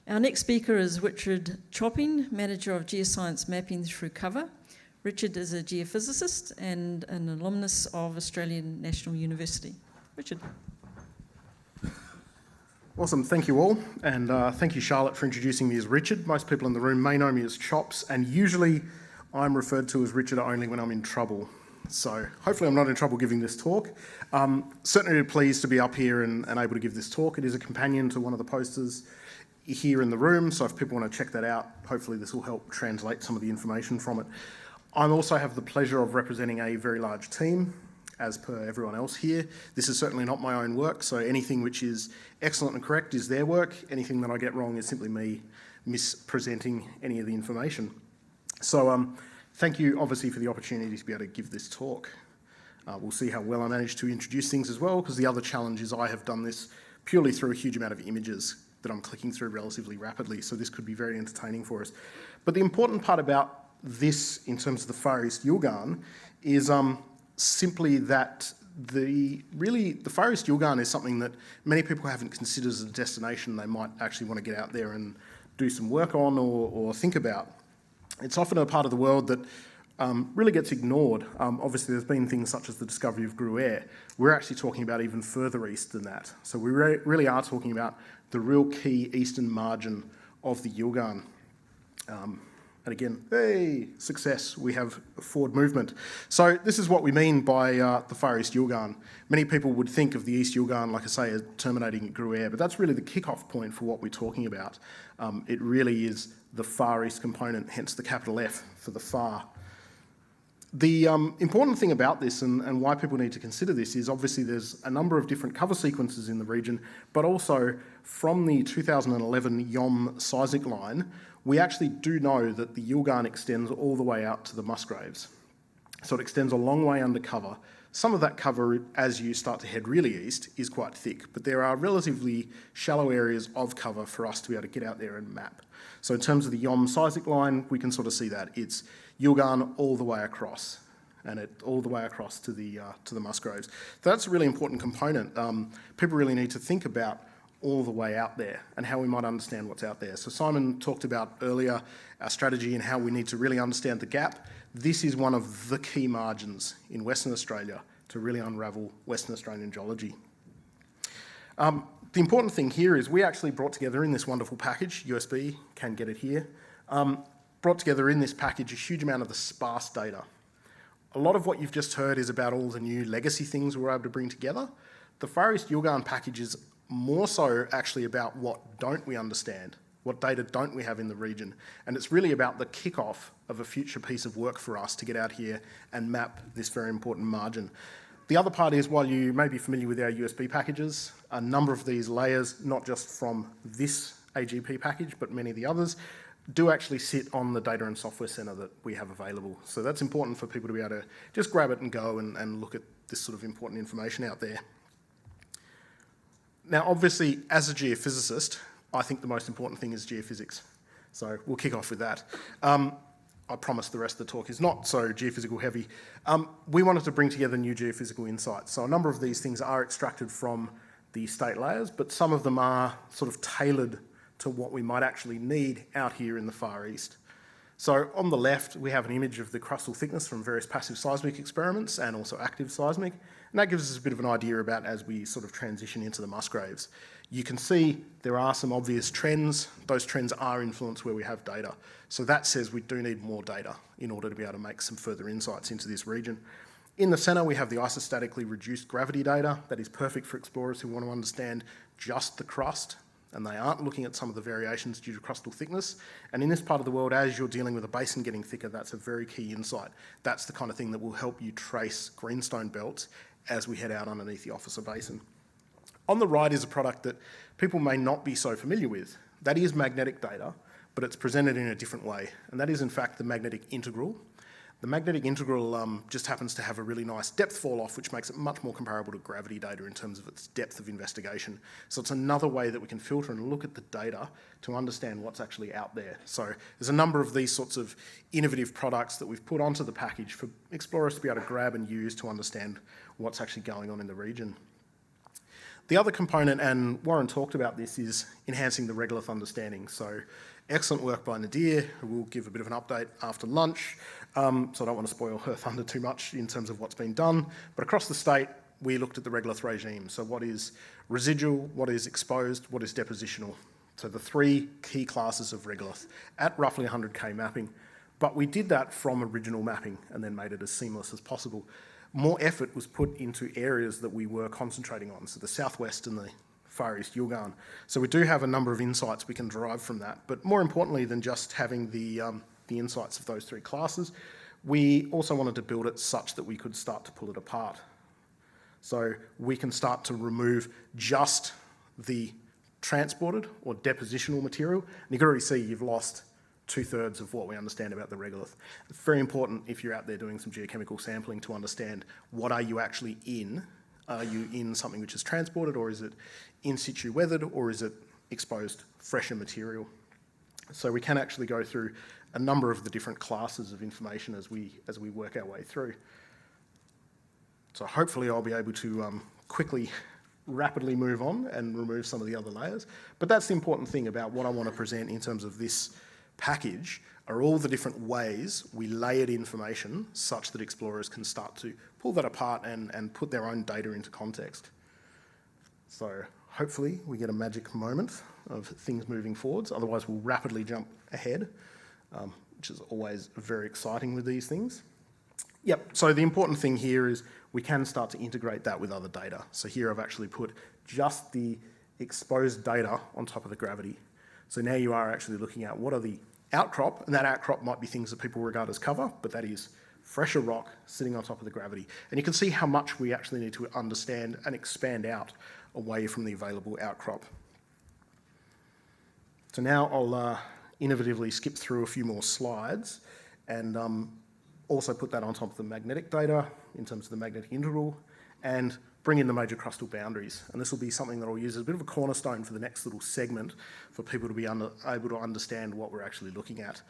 Our next speaker is Richard Chopping, Manager of Geoscience Mapping through Cover. Richard is a geophysicist and an alumnus of Australian National University. Richard. Awesome, thank you all, and thank you, Charlotte, for introducing me as Richard. Most people in the room may know me as Chops, and usually I'm referred to as Richard only when I'm in trouble. So hopefully I'm not in trouble giving this talk. Certainly pleased to be up here and able to give this talk. It is a companion to one of the posters here in the room, so if people want to check that out, hopefully this will help translate some of the information from it. I also have the pleasure of representing a very large team, as per everyone else here. This is certainly not my own work, so anything which is excellent and correct is their work. Anything that I get wrong is simply me mispresenting any of the information. So thank you, obviously, for the opportunity to be able to give this talk. We'll see how well I manage to introduce things as well, because the other challenge is I have done this purely through a huge amount of images that I'm clicking through relatively rapidly, so this could be very entertaining for us. But the important part about this, in terms of the Far East Yilgarn, is simply that the Far East Yilgarn is something that many people haven't considered as a destination they might actually want to get out there and do some work on or think about. It's often a part of the world that really gets ignored. Obviously, there's been things such as the discovery of Gruyere. We're actually talking about even further east than that. So we really are talking about the real key eastern margin of the Yilgarn. And again, hey, success, we have forward movement. So this is what we mean by the Far East Yilgarn. Many people would think of the East Yilgarn, like I say, as terminating at Gruyere, but that's really the kick-off point for what we're talking about. It really is the Far East component, hence the capital F for the far. The important thing about this and why people need to consider this is obviously there's a number of different cover sequences in the region, but also from the 2011 YOM seismic line, we actually do know that the Yilgarn extends all the way out to the Musgraves. So it extends a long way undercover. Some of that cover, as you start to head really east, is quite thick, but there are relatively shallow areas of cover for us to be able to get out there and map. So in terms of the YOM seismic line, we can sort of see that. It's Yilgarn all the way across, and it all the way across to the Musgraves. So that's a really important component. People really need to think about all the way out there and how we might understand what's out there. So Simon talked about earlier our strategy and how we need to really understand the gap. This is one of the key margins in Western Australia to really unravel Western Australian geology. The important thing here is we actually brought together in this wonderful package, USB, can get it here, brought together in this package a huge amount of the sparse data. A lot of what you've just heard is about all the new legacy things we're able to bring together. The Far East Yilgarn package is more so actually about what don't we understand, what data don't we have in the region, and it's really about the kick-off of a future piece of work for us to get out here and map this very important margin. The other part is, while you may be familiar with our USB packages, a number of these layers, not just from this AGP package, but many of the others, do actually sit on the data and software centre that we have available. So that's important for people to be able to just grab it and go and look at this sort of important information out there. Now, obviously, as a geophysicist, I think the most important thing is geophysics. So we'll kick off with that. I promise the rest of the talk is not so geophysical heavy. We wanted to bring together new geophysical insights. So a number of these things are extracted from the state layers, but some of them are sort of tailored to what we might actually need out here in the Far East. So on the left, we have an image of the crustal thickness from various passive seismic experiments and also active seismic. And that gives us a bit of an idea about as we sort of transition into the Musgraves. You can see there are some obvious trends. Those trends are influenced where we have data. So that says we do need more data in order to be able to make some further insights into this region. In the centre, we have the isostatically reduced gravity data. That is perfect for explorers who want to understand just the crust, and they aren't looking at some of the variations due to crustal thickness. And in this part of the world, as you're dealing with a basin getting thicker, that's a very key insight. That's the kind of thing that will help you trace greenstone belts as we head out underneath the Officer Basin. On the right is a product that people may not be so familiar with. That is magnetic data, but it's presented in a different way, and that is in fact the magnetic integral. The magnetic integral just happens to have a really nice depth fall-off, which makes it much more comparable to gravity data in terms of its depth of investigation. So it's another way that we can filter and look at the data to understand what's actually out there. So there's a number of these sorts of innovative products that we've put onto the package for explorers to be able to grab and use to understand what's actually going on in the region. The other component, and Warren talked about this, is enhancing the regolith understanding. So excellent work by Nadir, who will give a bit of an update after lunch. So I don't want to spoil her thunder too much in terms of what's been done. But across the state, we looked at the regolith regime. So what is residual, what is exposed, what is depositional. So the three key classes of regolith at roughly 100k mapping. But we did that from original mapping and then made it as seamless as possible. More effort was put into areas that we were concentrating on, so the southwest and the far east Yilgarn. So we do have a number of insights we can derive from that, but more importantly than just having the insights of those three classes, we also wanted to build it such that we could start to pull it apart. So we can start to remove just the transported or depositional material, and you can already see you've lost 2/3 of what we understand about the regolith. It's very important if you're out there doing some geochemical sampling to understand what are you actually in. Are you in something which is transported, or is it in situ weathered, or is it exposed fresher material? So we can actually go through a number of the different classes of information as we work our way through. So hopefully I'll be able to rapidly move on and remove some of the other layers. But that's the important thing about what I want to present in terms of this package, are all the different ways we layered information such that explorers can start to pull that apart and put their own data into context. So hopefully we get a magic moment of things moving forwards, otherwise we'll rapidly jump ahead, which is always very exciting with these things. Yep, so the important thing here is we can start to integrate that with other data. So here I've actually put just the exposed data on top of the gravity. So now you are actually looking at what are the outcrop, and that outcrop might be things that people regard as cover, but that is fresher rock sitting on top of the gravity. And you can see how much we actually need to understand and expand out away from the available outcrop. So now I'll innovatively skip through a few more slides and also put that on top of the magnetic data in terms of the magnetic integral and bring in the major crustal boundaries. And this will be something that I'll use as a bit of a cornerstone for the next little segment for people to be able to understand what we're actually looking at.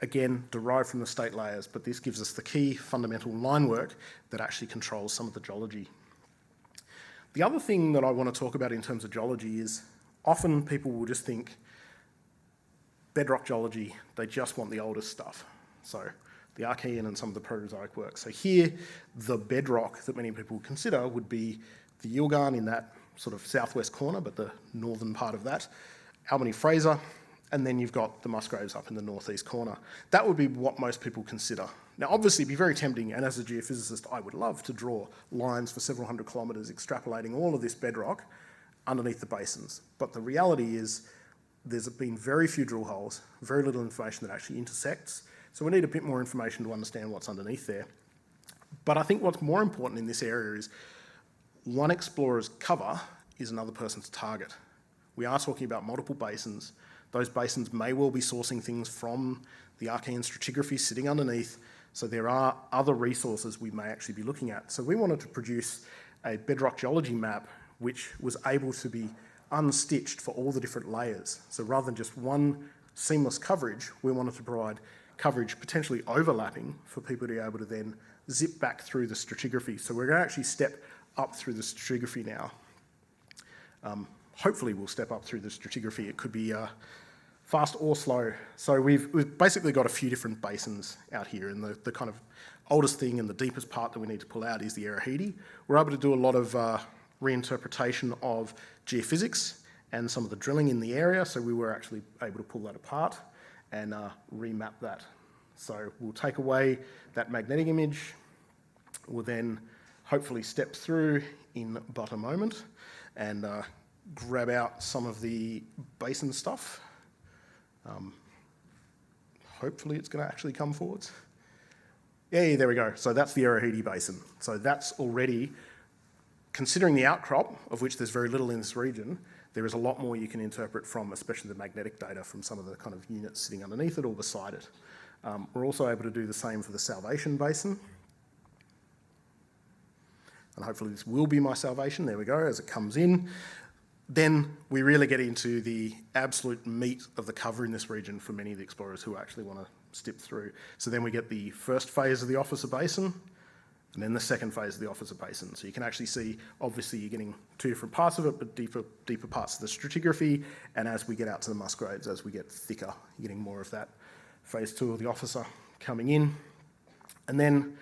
Again, derived from the state layers, but this gives us the key fundamental line work that actually controls some of the geology. The other thing that I want to talk about in terms of geology is often people will just think bedrock geology, they just want the oldest stuff. So the Archean and some of the Proterozoic work. So here, the bedrock that many people consider would be the Yilgarn in that sort of southwest corner, but the northern part of that, Albany Fraser, and then you've got the Musgraves up in the northeast corner. That would be what most people consider. Now, obviously, it'd be very tempting, and as a geophysicist, I would love to draw lines for several hundred kilometres extrapolating all of this bedrock underneath the basins. But the reality is there's been very few drill holes, very little information that actually intersects. So we need a bit more information to understand what's underneath there. But I think what's more important in this area is one explorer's cover is another person's target. We are talking about multiple basins. Those basins may well be sourcing things from the Archean stratigraphy sitting underneath, so there are other resources we may actually be looking at. So we wanted to produce a bedrock geology map which was able to be unstitched for all the different layers. So rather than just one seamless coverage, we wanted to provide coverage potentially overlapping for people to be able to then zip back through the stratigraphy. So we're going to actually step up through the stratigraphy now. Hopefully we'll step up through the stratigraphy. It could be fast or slow. So we've basically got a few different basins out here, and the kind of oldest thing and the deepest part that we need to pull out is the Erehidi. We're able to do a lot of reinterpretation of geophysics and some of the drilling in the area, so we were actually able to pull that apart and remap that. So we'll take away that magnetic image. We'll then hopefully step through in but a moment and grab out some of the basin stuff. Hopefully it's going to actually come forwards. Yeah, there we go. So that's the Erehidi Basin. So that's already, considering the outcrop, of which there's very little in this region, there is a lot more you can interpret from, especially the magnetic data from some of the kind of units sitting underneath it or beside it. We're also able to do the same for the Salvation Basin. And hopefully this will be my salvation. There we go, as it comes in. Then we really get into the absolute meat of the cover in this region for many of the explorers who actually want to step through. So then we get the first phase of the Officer Basin, And then the second phase of the officer basin. So you can actually see, obviously you're getting two different parts of it, but deeper parts of the stratigraphy. And as we get out to the musgrades, as we get thicker, you're getting more of that phase 2 of the officer coming in. And then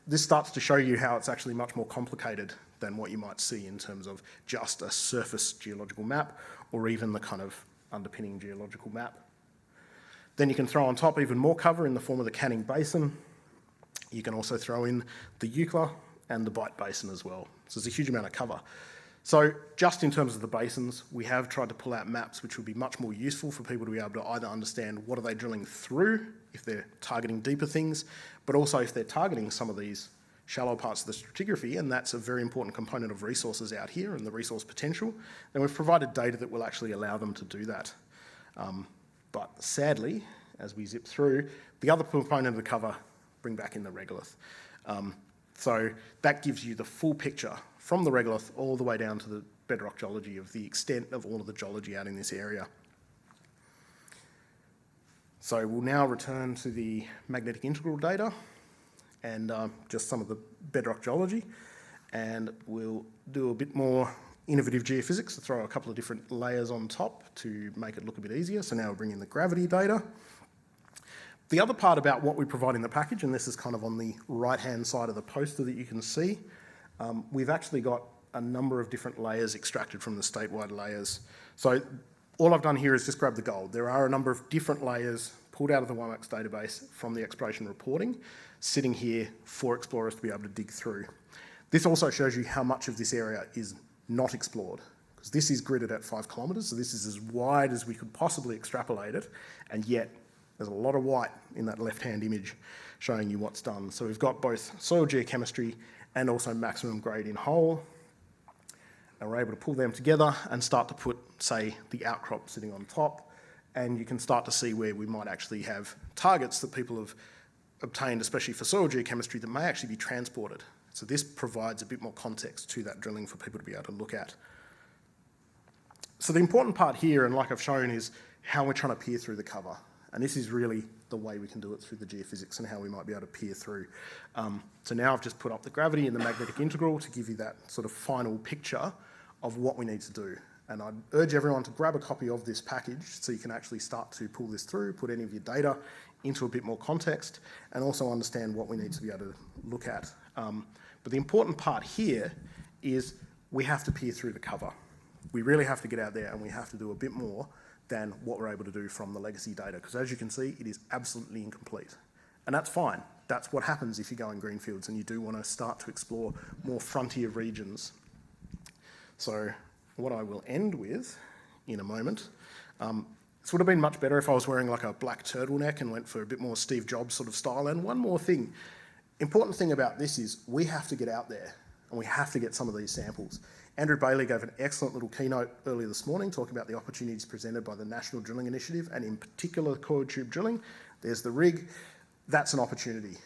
this starts to show you how it's actually much more complicated than what you might see in terms of just a surface geological map or even the kind of underpinning geological map. Then you can throw on top even more cover in the form of the Canning Basin. You can also throw in the Eucla and the Bight Basin as well. So there's a huge amount of cover. So just in terms of the basins, we have tried to pull out maps which would be much more useful for people to be able to either understand what are they drilling through, if they're targeting deeper things, but also if they're targeting some of these shallow parts of the stratigraphy, and that's a very important component of resources out here and the resource potential, then we've provided data that will actually allow them to do that. But sadly, as we zip through, the other component of the cover, bring back in the regolith. So that gives you the full picture from the regolith all the way down to the bedrock geology of the extent of all of the geology out in this area. So we'll now return to the magnetic integral data and just some of the bedrock geology, and we'll do a bit more innovative geophysics to throw a couple of different layers on top to make it look a bit easier. So now we'll bring in the gravity data. The other part about what we provide in the package, and this is kind of on the right-hand side of the poster that you can see, we've actually got a number of different layers extracted from the statewide layers. So all I've done here is just grab the gold. There are a number of different layers pulled out of the WAMAX database from the exploration reporting, sitting here for explorers to be able to dig through. This also shows you how much of this area is not explored, because this is gridded at 5 kilometres, so this is as wide as we could possibly extrapolate it, and yet there's a lot of white in that left-hand image showing you what's done. So we've got both soil geochemistry and also maximum grade in whole. And we're able to pull them together and start to put, say, the outcrop sitting on top. And you can start to see where we might actually have targets that people have obtained, especially for soil geochemistry, that may actually be transported. So this provides a bit more context to that drilling for people to be able to look at. So the important part here, and like I've shown, is how we're trying to peer through the cover. And this is really the way we can do it through the geophysics and how we might be able to peer through. So now I've just put up the gravity and the magnetic integral to give you that sort of final picture of what we need to do. And I'd urge everyone to grab a copy of this package so you can actually start to pull this through, put any of your data into a bit more context, and also understand what we need to be able to look at. But the important part here is we have to peer through the cover. We really have to get out there and we have to do a bit more than what we're able to do from the legacy data, because as you can see, it is absolutely incomplete. And that's fine. That's what happens if you go in greenfields and you do want to start to explore more frontier regions. So what I will end with in a moment, this would have been much better if I was wearing like a black turtleneck and went for a bit more Steve Jobs sort of style. And one more thing, important thing about this is we have to get out there and we have to get some of these samples. Andrew Bailey gave an excellent little keynote earlier this morning talking about the opportunities presented by the National Drilling Initiative and in particular coiled tube drilling. There's the rig. That's an opportunity.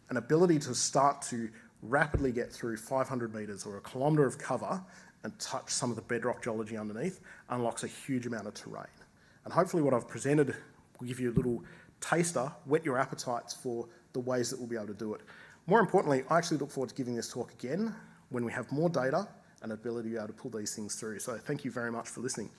An ability to start to rapidly get through 500 metres or a kilometre of cover and touch some of the bedrock geology underneath unlocks a huge amount of terrain. And hopefully what I've presented will give you a little taster, whet your appetites for the ways that we'll be able to do it. More importantly, I actually look forward to giving this talk again when we have more data and ability to be able to pull these things through. So thank you very much for listening.